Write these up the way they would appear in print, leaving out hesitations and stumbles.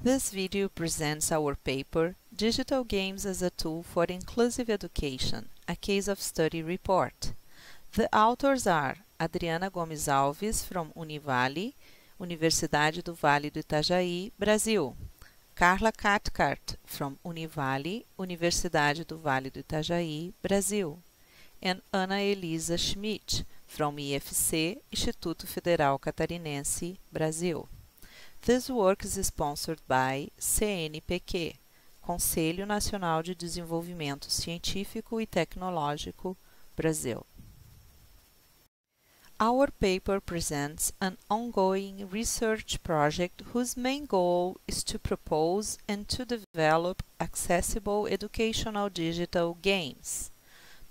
This video presents our paper, Digital Games as a Tool for Inclusive Education, a Case of Study Report. The authors are Adriana Gomes Alves from Univale, Universidade do Vale do Itajaí, Brasil. Carla Cathcart from Univale, Universidade do Vale do Itajaí, Brasil. And Ana Elisa Schmidt from IFC, Instituto Federal Catarinense, Brasil. This work is sponsored by CNPq, Conselho Nacional de Desenvolvimento Científico e Tecnológico, Brasil. Our paper presents an ongoing research project whose main goal is to propose and to develop accessible educational digital games.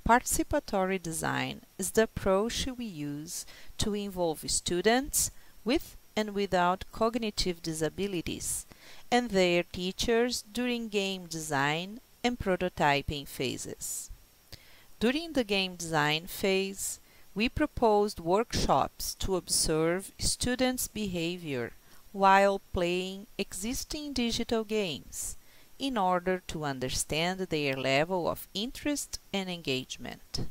Participatory design is the approach we use to involve students with and without cognitive disabilities, and their teachers during game design and prototyping phases. During the game design phase, we proposed workshops to observe students' behavior while playing existing digital games in order to understand their level of interest and engagement.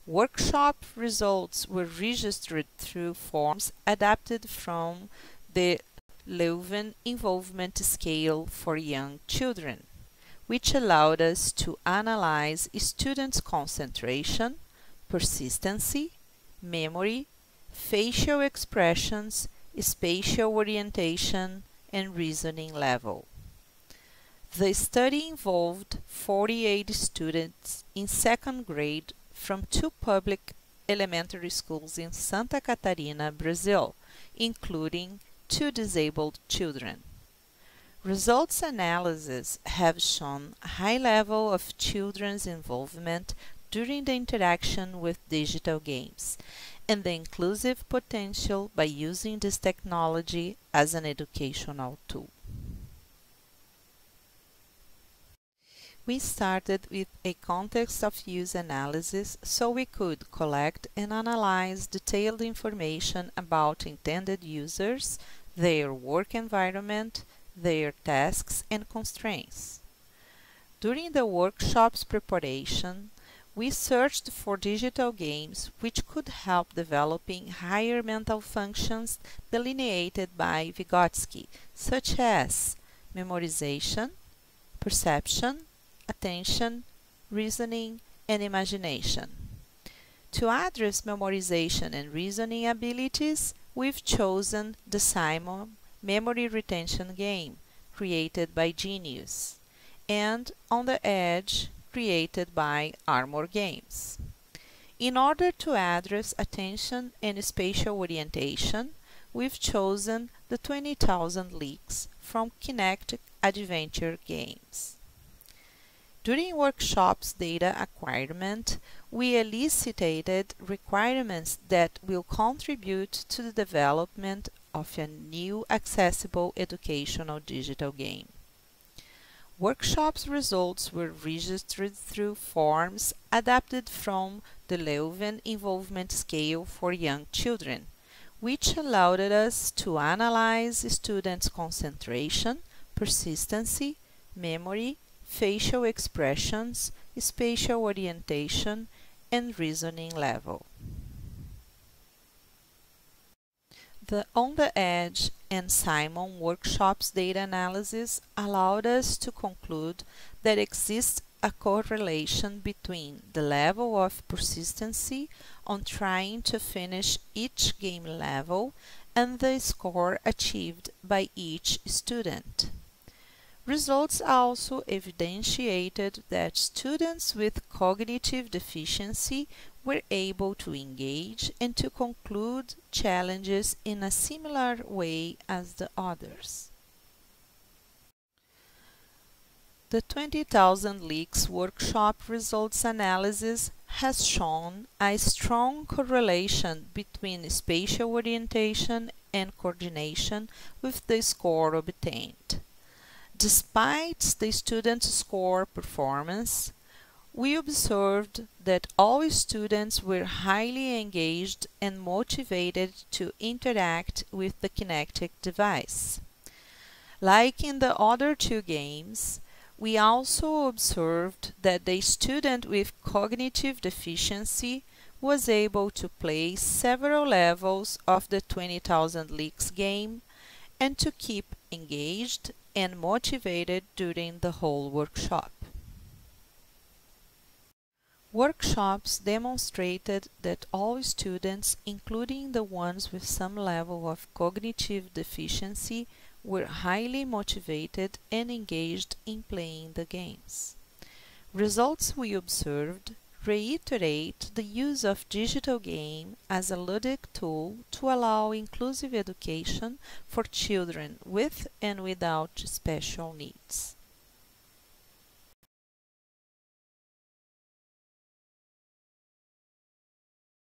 Workshop results were registered through forms adapted from the Leuven Involvement Scale for Young Children, which allowed us to analyze students' concentration, persistency, memory, facial expressions, spatial orientation, and reasoning level. The study involved 48 students in second grade from two public elementary schools in Santa Catarina, Brazil, including two disabled children. Results analyses have shown a high level of children's involvement during the interaction with digital games and the inclusive potential by using this technology as an educational tool. We started with a context of use analysis so we could collect and analyze detailed information about intended users, their work environment, their tasks and constraints. During the workshop's preparation, we searched for digital games which could help developing higher mental functions delineated by Vygotsky, such as memorization, perception, attention, reasoning, and imagination. To address memorization and reasoning abilities, we've chosen the Simon memory retention game, created by Genius, and On the Edge, created by Armor Games. In order to address attention and spatial orientation, we've chosen the 20,000 Leaks from Kinect Adventure Games. During workshops data acquirement, we elicited requirements that will contribute to the development of a new accessible educational digital game. Workshops results were registered through forms adapted from the Leuven Involvement Scale for Young Children, which allowed us to analyze students' concentration, persistency, memory, facial expressions, spatial orientation, and reasoning level. The On the Edge and Simon workshops data analysis allowed us to conclude that exists a correlation between the level of persistency on trying to finish each game level and the score achieved by each student. Results also evidentiated that students with cognitive deficiency were able to engage and to conclude challenges in a similar way as the others. The 20,000 Leaks workshop results analysis has shown a strong correlation between spatial orientation and coordination with the score obtained. Despite the students' score performance, we observed that all students were highly engaged and motivated to interact with the Kinect device. Like in the other two games, we also observed that the student with cognitive deficiency was able to play several levels of the 20,000 Leaks game and to keep engaged and motivated during the whole workshop. Workshops demonstrated that all students, including the ones with some level of cognitive deficiency, were highly motivated and engaged in playing the games. Results we observed reiterate the use of digital game as a ludic tool to allow inclusive education for children with and without special needs.